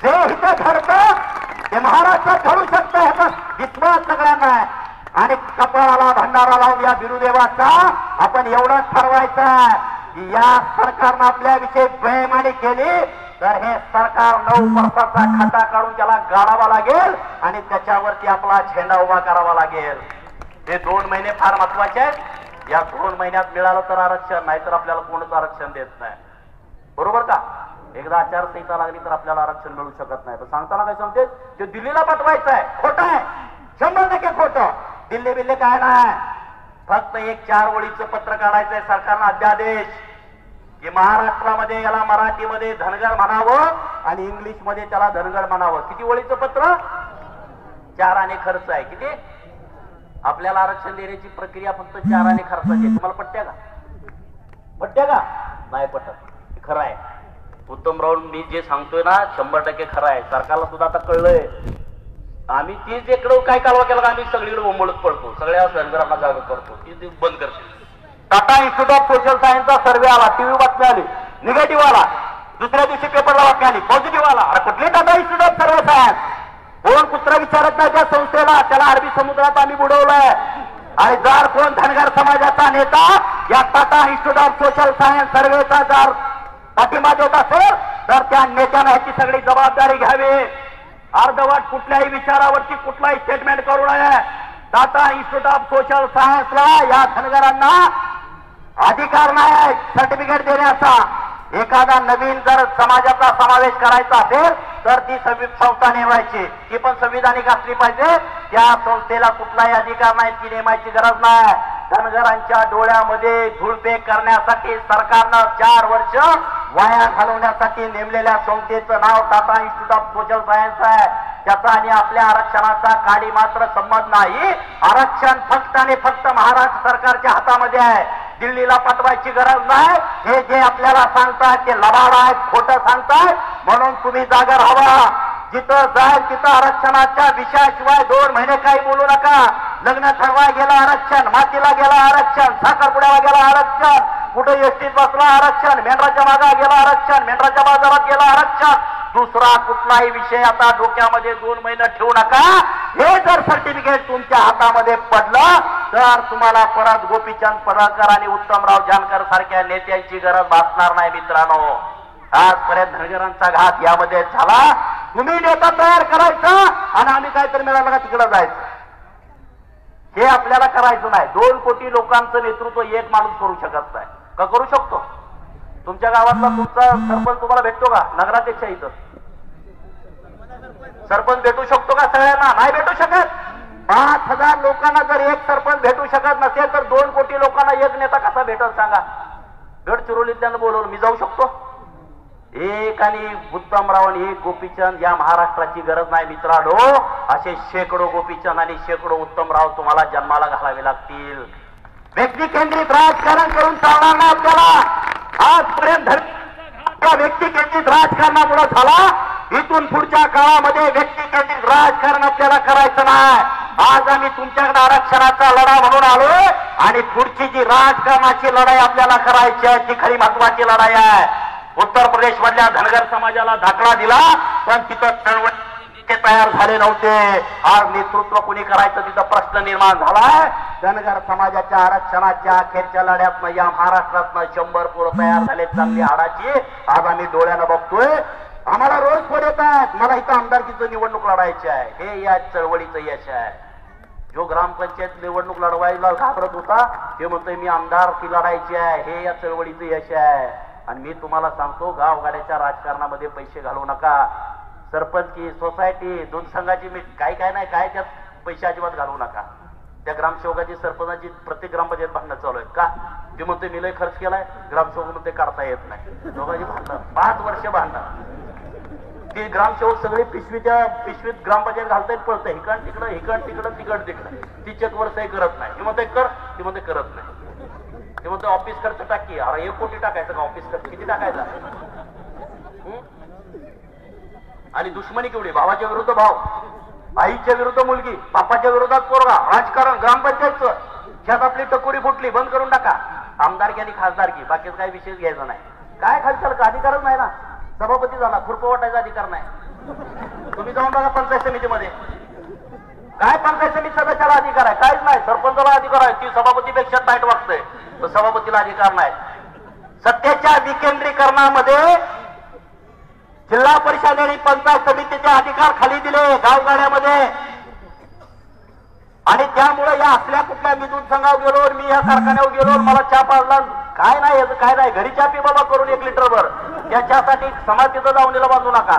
जे इथं घडतं ते महाराष्ट्रात घडू शकतं, ह्याचा विश्वास सगळ्यांना आहे. आणि कपाळाला भंडारा लावून या बिरुदेवाचा आपण एवढंच ठरवायचं आहे की या सरकारनं आपल्याविषयी बेईमानी केली तर हे सरकार 9 वर्षाचा खाता काढून त्याला गाडावा लागेल आणि त्याच्यावरती आपला झेंडा उभा करावा लागेल. हे 2 महिने फार महत्वाचे आहेत. या 2 महिन्यात मिळालं तर आरक्षण, नाहीतर आपल्याला कोणच आरक्षण देत नाही. बरोबर का? एकदा आचारसंहिता लागली तर आपल्याला आरक्षण मिळू शकत नाही. तर सांगताना काय सांगते, ते दिल्लीला पाठवायचं आहे. खोटं आहे, 100% खोटं. दिल्ली बिल्ली काय नाही, फक्त एक 4 ओळीचं पत्र काढायचंय सरकारनं अध्यादेश की महाराष्ट्रामध्ये याला मराठीमध्ये धनगर म्हणावं आणि इंग्लिश मध्ये त्याला धनगर म्हणावं. किती ओळीचं पत्र? 4 आणि खर्च आहे. किती? आपल्याला आरक्षण देण्याची प्रक्रिया फक्त 4 आणि खर्चाची. तुम्हाला पटत्या का? पटत्या का? नाही पटत. खरं आहे. उत्तमराव मी जे सांगतोय ना 100% खरं आहे. सरकारला सुद्धा आता कळलंय. आम्ही तीच इकडं काय कालवा केला, आम्ही सगळीकडे बोंबळत पडतो, सगळ्या धनगरांना जागा करतो, ती बंद करतो. टाटा इन्स्टिट्यूट ऑफ सोशल सायन्सचा सर्वे आला, टीव्ही बातमी आली, निगेटिव्ह आला, दुसऱ्या दिवशी पेपरला बातमी आली पॉझिटिव्ह आला. अरे कुठली Tata institute of survey science? कोण कुत्रा विचारत नाही त्या संस्थेला, त्याला अरबी समुद्रात आम्ही बुडवलंय. आणि जर कोण धनगर समाजाचा नेता या Tata institute of social science सर्वेचा जर पाठिंबा देत असेल तर त्या नेत्यानं ह्याची सगळी जबाबदारी घ्यावी. अर्धवट कुठल्याही विचारावरती कुठलाही स्टेटमेंट करू नये. टाटा इन्स्टिट्यूट ऑफ सोशल सायन्सला या धनगरांना अधिकार नाही सर्टिफिकेट देण्याचा. एखादा नवीन जर समाजाचा समावेश करायचा असेल तर ती संस्था नेमायची, ती पण संविधानिक असली पाहिजे. त्या संस्थेला कुठलाही अधिकार नाही, ती नेमायची गरज नाही. धनगरांच्या डोळ्यामध्ये धूळफेक करण्यासाठी सरकारनं 4 वर्ष वाया घालवण्यासाठी नेमलेल्या संस्थेचं नाव Tata institute of social science आहे. त्याचा आणि आपल्या आरक्षणाचा काडी मात्र संबंध नाही. आरक्षण फक्त आणि फक्त महाराष्ट्र सरकारच्या हातामध्ये आहे. दिल्लीला पाठवायची गरज नाही. हे जे आपल्याला सांगतात ते लबाड आहेत, खोटं सांगताय. म्हणून तुम्ही जागा राहावा. जिथं जाईल तिथं आरक्षणाच्या विषयाशिवाय 2 महिने काही बोलू नका. लग्न ठरवा गेला आरक्षण, मातीला गेला आरक्षण, साखरपुड्याला गेला आरक्षण, कुठे एसटीत बसला आरक्षण, मेंढराच्या मागा गेला आरक्षण, मेंढराच्या बाजारात गेला आरक्षण. दुसरा कुठलाही विषय आता डोक्यामध्ये 2 महिने ठेवू नका. हे जर सर्टिफिकेट तुमच्या हातामध्ये पडलं तर तुम्हाला परत गोपीचंद पडळकर आणि उत्तमराव जानकर सारख्या नेत्यांची गरज भासणार नाही. मित्रांनो, आजपर्यंत धनगरांचा घात यामध्ये झाला. तुम्ही नेता तयार करायचा आणि आम्ही काहीतरी मिळालं का तिकडे जायचं. हे आपल्याला करायचं नाही. 2 कोटी लोकांचं नेतृत्व एक माणूस करू शकत नाही. का करू शकतो? तुमच्या गावातला तुमचा सरपंच तुम्हाला भेटतो का? नगराध्यक्ष इथं सरपंच भेटू शकतो का सगळ्यांना? नाही भेटू शकत. 5000 लोकांना जर एक सरपंच भेटू शकत नसेल तर 2 कोटी लोकांना एक नेता कसा भेटल सांगा? गडचिरोलीतल्यानं बोलवलं, मी जाऊ शकतो? एक आणि उत्तमराव आणि एक गोपीचंद या महाराष्ट्राची गरज नाही. मित्रांनो, असे शेकडो गोपीचंद आणि शेकडो उत्तमराव तुम्हाला जन्माला घालावे लागतील. व्यक्ती केंद्रित राजकारण करून चालणार नाही आपल्याला. आजपर्यंत व्यक्ती केंद्रित राजकारणामुळे झाला. इथून पुढच्या काळामध्ये व्यक्ती केंद्रित राजकारण आपल्याला करायचं नाही. आज आम्ही तुमच्याकडे आरक्षणाचा लढा म्हणून आलोय आणि पुढची जी राजकारणाची लढाई आपल्याला करायची आहे ती खरी महत्वाची लढाई आहे. उत्तर प्रदेश मधल्या धनगर समाजाला दाखला दिला पण तिथं चळवळी तयार झाले नव्हते. आज नेतृत्व कुणी करायचं तिथं प्रश्न निर्माण झालाय. धनगर समाजाच्या आरक्षणाच्या अखेरच्या लढ्यातनं या महाराष्ट्रातनं 100 पोरं तयार झाले चांगली हाडाची. आज आम्ही डोळ्यानं बघतोय. आम्हाला रोज फोन येतात, मला इथं आमदारकीचं निवडणूक लढायची आहे. हे या चळवळीचं यश आहे. जो ग्रामपंचायत निवडणूक लढवायला घाबरत होता ते म्हणतोय मी आमदारकी लढायची आहे. हे या चळवळीचं यश आहे. आणि मी तुम्हाला सांगतो, गावगाड्याच्या राजकारणामध्ये पैसे घालवू नका. सरपंचकी, सोसायटी, दूध संघाची काय नाही, काय त्यात पैसे अजिबात घालवू नका. त्या ग्रामसेवकाची, सरपंचाची प्रत्येक ग्रामपंचायत भांडणं चालू आहेत. का? ते म्हणते मी लय खर्च केलाय, ग्रामसेवक म्हणते करता येत नाही. दोघांची भांडणं 5 वर्ष भांडणं. ती ग्रामसेवक सगळी पिशवीत ग्रामपंचायत घालतायत, पळतंय हिकड तिकडं, हिकड तिकडं, तिकड तिकडं. ती चेकवर सही करत नाही. ती म्हणते कर, ती म्हणते करत नाही. ते म्हणतो ऑफिस खर्च टाकी. अरे 1 कोटी टाकायचं का ऑफिस खर्च? किती टाकायचा? आणि दुश्मनी केवढी? भावाच्या विरुद्ध भाव, आईच्या विरुद्ध मुलगी, बापाच्या विरोधात पोरगा. राजकारण ग्रामपंचायतचं. त्यात आपली टकोरी फुटली, बंद करून टाका. आमदारकी आणि खासदारकी, बाकीच काही विशेष घ्यायचा नाही. काय खालचाल का? अधिकारच नाही ना. सभापती झाला, खुरपं वाटायचा अधिकार नाही. तुम्ही जाऊन बघा पंचायत समितीमध्ये, काय पंचायत समिती सदस्याला अधिकार आहे? काहीच नाही. सरपंचाला अधिकार आहे, ती सभापतीपेक्षा टाईट वागतंय, तर सभापतीला अधिकार नाही. सत्तेच्या विकेंद्रीकरणामध्ये जिल्हा परिषद आणि पंचायत समितीचे अधिकार खाली दिले गावगाड्यामध्ये. आणि त्यामुळे या असल्या कुठल्या मी दूध संघावर गेलो, मी या कारखान्यावर गेलो, मला चहा पाजला, काय नाही याचं काय नाही. घरी चहा पी बाबा करून 1 लिटरभर. त्याच्यासाठी समाधीचं दावणीला बांधू नका.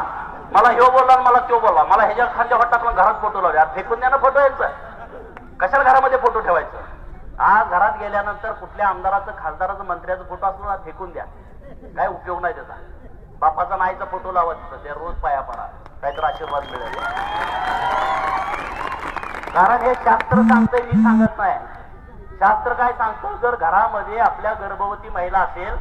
मला ह्यो बोलला, मला त्यो बोलला, मला ह्याच्या खांद्या वाट टाकून घरात फोटो लावले. फेकून द्या ना फोटो यांचा. कशाला घरामध्ये फोटो ठेवायचं? आज घरात गेल्यानंतर कुठल्या आमदाराचं, खासदाराचं, मंत्र्याचं फोटो असलो ना फेकून द्या. काय उपयोग नाही त्याचा. बापाचा नाहीचा फोटो लावायचं, ते रोज पाया पडा, काहीतरी आशीर्वाद मिळेल. कारण हे शास्त्र सांगतंय, मी सांगत नाही. शास्त्र काय सांगतं? जर घरामध्ये आपल्या गर्भवती महिला असेल,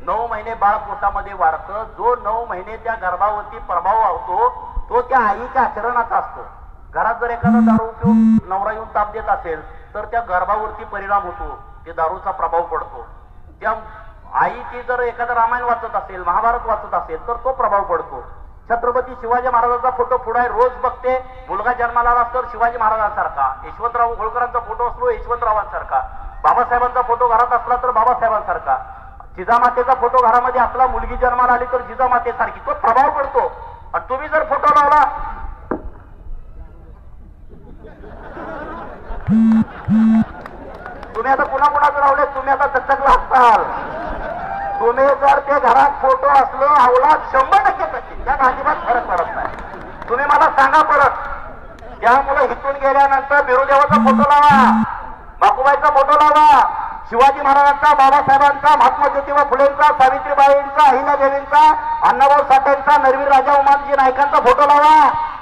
9 महिने बाळ पोटामध्ये वाढतं. जो 9 महिने त्या गर्भावती प्रभाव होतो तो त्या आईच्या आचरणाचा असतो. घरात जर एखादा दारू पिऊन नवरा येऊन ताप देत असेल तर त्या गर्भावरती परिणाम होतो, ते दारूचा प्रभाव पडतो. त्या आईची जर एखादं रामायण वाचत असेल, महाभारत वाचत असेल तर तो प्रभाव पडतो. छत्रपती शिवाजी महाराजांचा फोटो पुढे रोज बघते. मुलगा जन्माला आला तर शिवाजी महाराजांसारखा, यशवंतराव होळकरांचा फोटो असलो यशवंतरावांसारखा, बाबासाहेबांचा फोटो घरात असला तर बाबासाहेबांसारखा, जिजामातेचा फोटो घरामध्ये असला, मुलगी जन्माला आली तर जिजामातेसारखी, तो प्रभाव पडतो. आणि तुम्ही जर फोटो लावला, तुम्ही आता पुन्हा कुणाचं लावले, तुम्ही आता दत्तकला असताल. तुम्ही जर ते घरात फोटो असलो अवलाद 100% पडतील, त्यात अजिबात फरक पडत नाही. तुम्ही मला सांगा परत. त्यामुळे इथून गेल्यानंतर बिरुदेवाचा फोटो लावा, बापूबाईचा फोटो लावा, शिवाजी महाराजांचा, बाबासाहेबांचा, महात्मा ज्योतिबा फुलेंचा, सावित्रीबाईंचा, अहिल्यादेवींचा, अण्णाभाऊ साठेंचा, नरवीर राजा उमाजी नायकांचा फोटो लावा.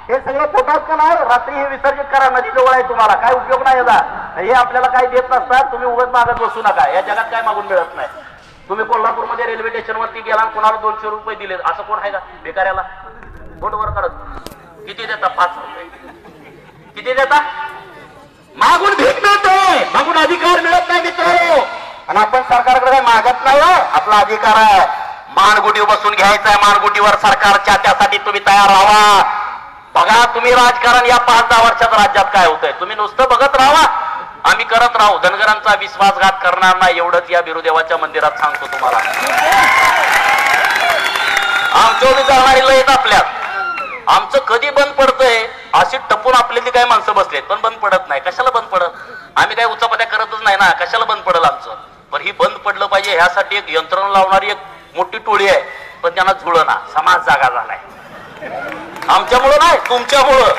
हे सगळे फोटोच का नाही? रात्री हे विसर्जित करा, नदी जवळ आहे तुम्हाला, काय उपयोग नाही याचा. हे आपल्याला काही देत नसतात. तुम्ही उगाच मागत बसू नका. या जगात काय मागून मिळत नाही. तुम्ही कोल्हापूरमध्ये रेल्वे स्टेशनवरती गेला आणि कोणाला 200 रुपये दिले, असं कोण आहे का बेकाऱ्याला? बोट वर करत किती देता? 5 रुपये. किती देता? मागून भीक मिळते, मागून अधिकार मिळत नाही मित्रांनो. आणि आपण सरकारकडे काही मागत नाही. आपला अधिकार आहे. मानगुटीवर बसून घ्यायचा आहे. मानगुटीवर सरकारच्या, त्यासाठी तुम्ही तयार राहा. बघा तुम्ही राजकारण या 5-10 वर्षात राज्यात काय होतंय. तुम्ही नुसतं बघत राहा, आम्ही करत राहू. धनगरांचा विश्वासघात करणार नाही एवढंच या बिरुदेवाच्या मंदिरात सांगतो तुम्हाला. आमच्या जाणारी लयत आपल्यात. आमचं कधी बंद पडतंय? अशी टपून आपल्याली काही माणसं बसलेत पण बंद पडत नाही. कशाला बंद पडत? आम्ही काही उचापत्या करतच नाही ना. कशाला बंद पडल आमचं? पण ही बंद पडलं पाहिजे ह्यासाठी एक यंत्रणा लावणारी एक मोठी टोळी आहे. पण त्यांना जुळना. समाज जागा झालाय. आमच्यामुळं नाही, तुमच्यामुळं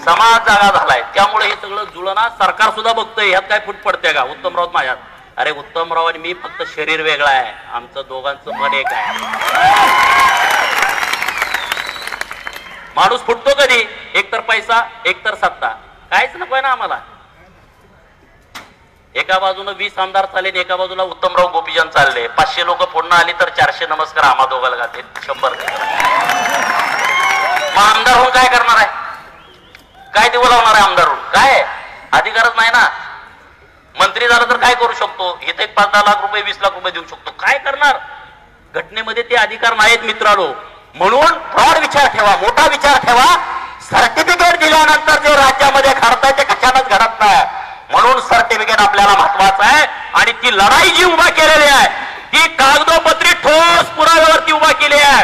समाज जागा झालाय. त्यामुळे हे सगळं जुळना. सरकार सुद्धा बघतंय ह्यात काय फूट पडते का उत्तमराव माझ्यात. अरे उत्तमराव आणि मी फक्त शरीर वेगळा आहे, आमचं दोघांचं मन एक आहे. माणूस फुटतो कधी? एक तर पैसा, एक तर सत्ता. काहीच नकोय ना आम्हाला. एका बाजूला 20 आमदार चालले, एका बाजूला उत्तमराव गोपीचंद चालले. 500 लोक पुन्हा आली तर 400 नमस्कार आम्हा दोघाला घालते. 100 मग आमदार होऊन काय करणार आहे? काय दिवं लावणार आहे आमदार होऊन? काय अधिकारच नाही ना. मंत्री झालं तर काय करू शकतो? इथे 5-10 लाख रुपये 20 लाख रुपये देऊ शकतो. काय करणार? घटनेमध्ये ते अधिकार नाहीत मित्रांनो. म्हणून ब्रॉड विचार ठेवा, मोठा विचार ठेवा. सर्टिफिकेट दिल्यानंतर जे राज्यामध्ये घडतंय ते कशानंच घडत नाही. म्हणून सर्टिफिकेट आपल्याला महत्वाचं आहे. आणि ती लढाई जी उभा केलेली आहे ती कागदोपत्री ठोस पुराव्यावरती उभा केली आहे.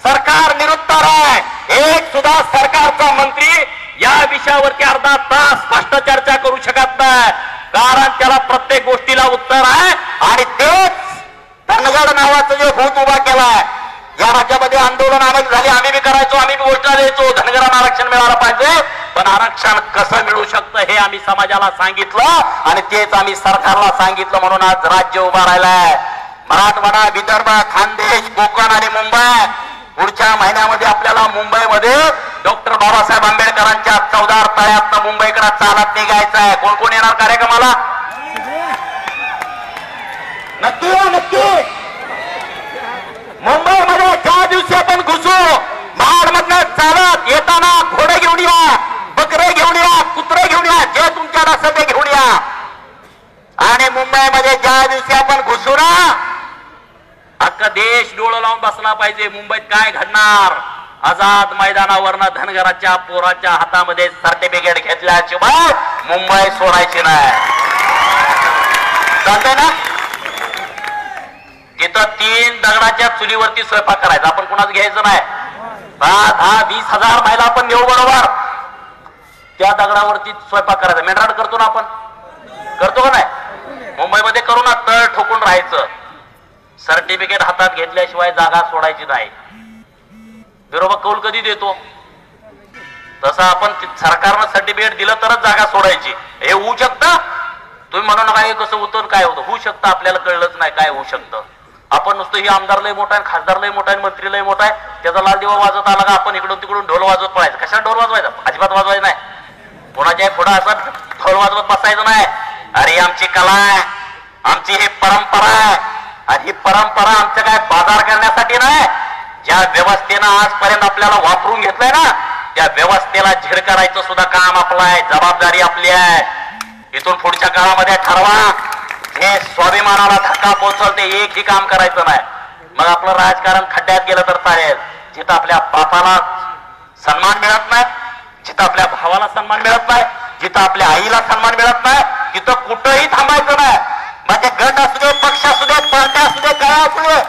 सरकार निरुत्तर आहे. एक सुद्धा सरकारचा मंत्री या विषयावरती अर्धा तास स्पष्ट चर्चा करू शकत नाही. कारण त्याला प्रत्येक गोष्टीला उत्तर आहे. आणि तेच धनगड नावाचं जे भूत उभा केलाय. या राज्यामध्ये आंदोलन अनेक झाले, आम्ही बी करायचो, आम्ही बी घोषणा द्यायचो धनगरांना आरक्षण मिळालं पाहिजे. पण आरक्षण कसं मिळू शकतं हे आम्ही समाजाला सांगितलं आणि तेच आम्ही सरकारला सांगितलं. म्हणून आज राज्य उभा राहिलाय. मराठवाडा, विदर्भ, खानदेश, कोकण आणि मुंबई. पुढच्या महिन्यामध्ये आपल्याला मुंबईमध्ये डॉक्टर बाबासाहेब आंबेडकरांच्या 14 तळ्यातनं मुंबईकडे चालत निघायचं आहे. कोण कोण येणार कार्यक्रमाला? नक्की नक्की. मुंबईमध्ये ज्या दिवशी आपण घुसू, महाडमधनं चालत येताना घोडे घेऊन या, बकरे घेऊन या, कुत्रे घेऊन या, जे तुमच्याला असेल ते घेऊन या. आणि मुंबईमध्ये ज्या दिवशी आपण घुसू ना, अख्खा देश डोळं लावून बसला पाहिजे. मुंबईत काय घडणार? आझाद मैदानावरनं धनगराच्या पोराच्या हातामध्ये सर्टिफिकेट घेतल्याशिवाय मुंबई सोडायची नाही. चालतंय ना? तिथं 3 दगडाच्या चुलीवरती स्वयंपाक करायचा. आपण कुणाच घ्यायचं नाही. 10-20 हजार महिला आपण घेऊ बरोबर. त्या दगडावरती स्वयंपाक करायचा. मेंढराट करतो ना आपण, करतो का नाही? मुंबईमध्ये करू ना, तळ ठोकून राहायचं. सर्टिफिकेट हातात घेतल्याशिवाय जागा सोडायची नाही. बरोबर कौल कधी देतो? तसं आपण सरकारनं सर्टिफिकेट दिलं तरच जागा सोडायची. हे होऊ शकतं? तुम्ही म्हणू नका हे कसं होतं काय होतं. होऊ शकतं, आपल्याला कळलंच नाही काय होऊ शकतं. आपण नुसतं ही आमदार लय मोठा आहे, खासदार लय मोठा आहे, मंत्री लय मोठा आहे, त्याचा लाल दिवा वाजवत आला का आपण इकडून तिकडून ढोल वाजवत पडायचं. कशाला ढोल वाजवायचा? अजिबात वाजवायचं नाही. कोणाच्या पुढं असं ढोल वाजवत बसायचं नाही. अरे आमची कला आहे, आमची ही परंपरा आहे. आणि ही परंपरा आमचं काय बाजार करण्यासाठी नाही. ज्या व्यवस्थेनं आजपर्यंत आपल्याला वापरून घेतलंय ना, त्या व्यवस्थेला झीड करायचं सुद्धा काम आपलं आहे, जबाबदारी आपली आहे. इथून पुढच्या काळामध्ये ठरवा हे स्वाभिमानाला धक्का पोहोचल ते एकही काम करायचं नाही. मग आपलं राजकारण खड्ड्यात गेलं तर चालेल. जिथं आपल्या बापाला सन्मान मिळत नाही, जिथं आपल्या भावाला सन्मान मिळत नाही, जिथं आपल्या आईला सन्मान मिळत नाही, तिथं कुठंही थांबायचं नाही. म्हणजे गट असू दे, पक्ष असू दे, पार्ट्या असू दे, काय असू दे.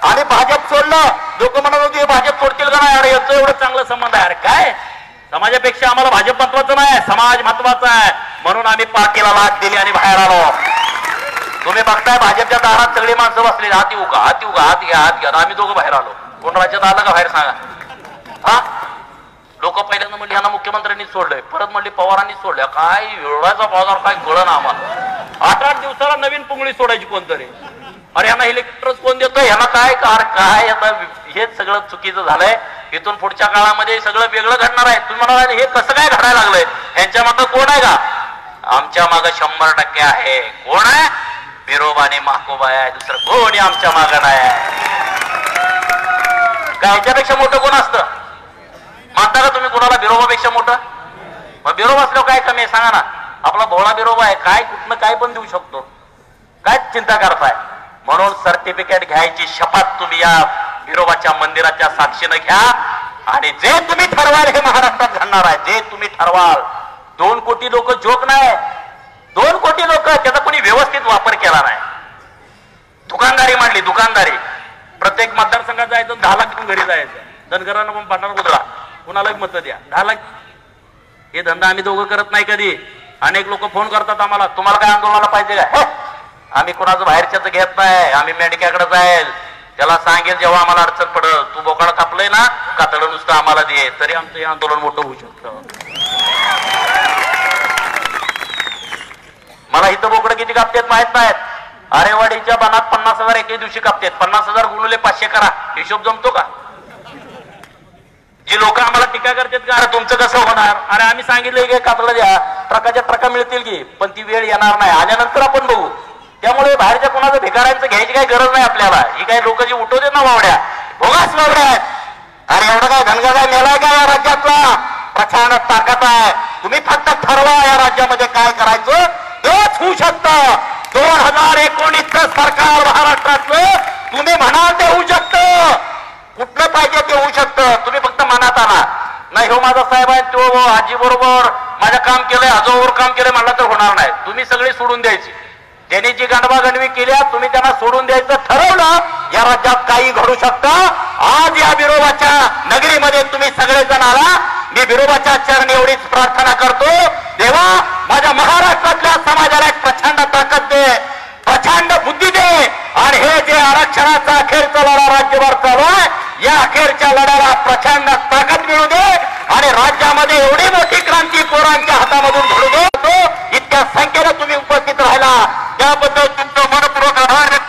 आणि भाजप सोडलं, लोक म्हणत होते भाजप सोडतील का नाही. अरे याचं एवढं चांगलं संबंध आहे. अरे काय समाजापेक्षा आम्हाला भाजप महत्वाचं नाही, समाज महत्वाचा आहे. म्हणून आम्ही पार्टीला लाच दिली आणि बाहेर आलो. तुम्ही बघताय भाजपच्या दारात सगळी माणसं बसली, हात येऊ का, हात येऊ का, हात घ्या, हात घ्या. आम्ही दोघं बाहेर आलो. कोण राज्यात आलं का बाहेर सांगा. हा लोक पहिल्यांदा म्हणली ह्यांना मुख्यमंत्र्यांनी सोडलंय, परत म्हणली पवारांनी सोडल्या. काय एवढाचा बाजार काय कळलं ना आम्हाला. 8-8 दिवसाला नवीन पुंगळी सोडायची कोणतरी. अरे ह्यांना इलेक्ट्रॉनिक्स कोण देतोय, ह्यांना काय काय आता हेच सगळं चुकीचं झालंय. इथून पुढच्या काळामध्ये सगळं वेगळं घडणार आहे. तुम्ही म्हणाला हे कसं काय घडायला लागलंय, ह्यांच्या मागं कोण आहे का? आमच्या माग 100% आहे. कोण आहे? बिरोबा आणि माकोबा आहे, दुसरं कोणी आमच्या माग नाही. काय ह्याच्यापेक्षा मोठं कोण असतं? मानता का तुम्ही कोणाला बिरोबापेक्षा मोठं? मग बिरोबा असल्यावर काय कमी आहे सांगा ना? आपला भोळा बिरोबा आहे, काय कुठनं काय पण देऊ शकतो. काय चिंता करताय? म्हणून सर्टिफिकेट घ्यायची शपथ तुम्ही या बिरोबाच्या मंदिराच्या साक्षीनं घ्या. आणि जे तुम्ही ठरवाल हे महाराष्ट्रात घडणार आहे. जे तुम्ही ठरवाल. 2 कोटी लोक जोक नाही. 2 कोटी लोक, त्याचा कोणी व्यवस्थित वापर केला नाही. दुकानदारी मांडली, दुकानदारी. प्रत्येक मतदारसंघात जायचं 10 लाख घरी जायचं. धनगरांना पण पाठणार गुजरा, कुणाला मत द्या 10 लाख. हे धंदा आम्ही दोघं करत नाही कधी. अनेक लोक फोन करतात आम्हाला, तुम्हाला काय आंदोलनाला पाहिजे काय? आम्ही कोणाचं बाहेरच्याच घेत नाही. आम्ही मेंढक्याकडे जाईल, त्याला सांगेल जेव्हा आम्हाला अडचण पडल, तू बोकाळ कापलंय ना, कातडं नुसतं आम्हाला दे, तरी आमचं हे आंदोलन मोठं होऊ शकतं. मला इथं बोकडं किती कापतात माहित नाहीत. आरेवाडीच्या बनात 50,000 एके दिवशी कापतात. 50,000 गुणुले 500 करा, हिशोब जमतो का? जी लोक आम्हाला टीका करतात का अरे तुमचं कसं होणार? अरे आम्ही सांगितलं की कातडं द्या, ट्रकाच्या ट्रका मिळतील की, पण ती वेळ येणार नाही, आल्यानंतर आपण बघू. त्यामुळे बाहेरच्या कोणाचं भिकाऱ्यांचं घ्यायची काही गरज नाही आपल्याला. ही काही लोक जी उठवतात ना वावड्या, भोगास वावड्या आहेत. अरे एवढं काय धनगर काय मेलाय का या राज्यातला? प्रचंड ताकद आहे. तुम्ही फक्त ठरवा या राज्यामध्ये काय करायचं, तेच होऊ शकतं. 2019चं सरकार महाराष्ट्रातलं तुम्ही म्हणाल ते होऊ शकतं. कुठलं पाहिजे ते होऊ शकतं. तुम्ही फक्त मनात आणा. नाही हो माझा साहेब आहे, तो आजी बरोबर माझं काम केलंय, आजोवर काम केलंय म्हणलं तर होणार नाही. तुम्ही सगळी सोडून द्यायची. त्यांनी जी गणवागणवी केल्या तुम्ही त्यांना सोडून द्यायचं ठरवलं, या राज्यात काही घडू शकतं. आज या बिरोबाच्या नगरीमध्ये तुम्ही सगळेजण आला. मी बिरोबाच्या चरणी एवढीच प्रार्थना करतो, देवा माझ्या महाराष्ट्रातल्या समाजाला एक प्रचंड ताकद दे, प्रचंड बुद्धी दे. आणि हे जे आरक्षणाचा अखेरचा लढा राज्यभर चालू आहे, या अखेरच्या लढ्याला प्रचंड ताकद मिळू दे. आणि राज्यामध्ये एवढी मोठी क्रांती पोरांच्या हातामधून घडू दे. इतक्या संख्येने तुम्ही उपस्थित राहिला त्याबद्दल तुमचं मनपूर्वक आभार व्यक्त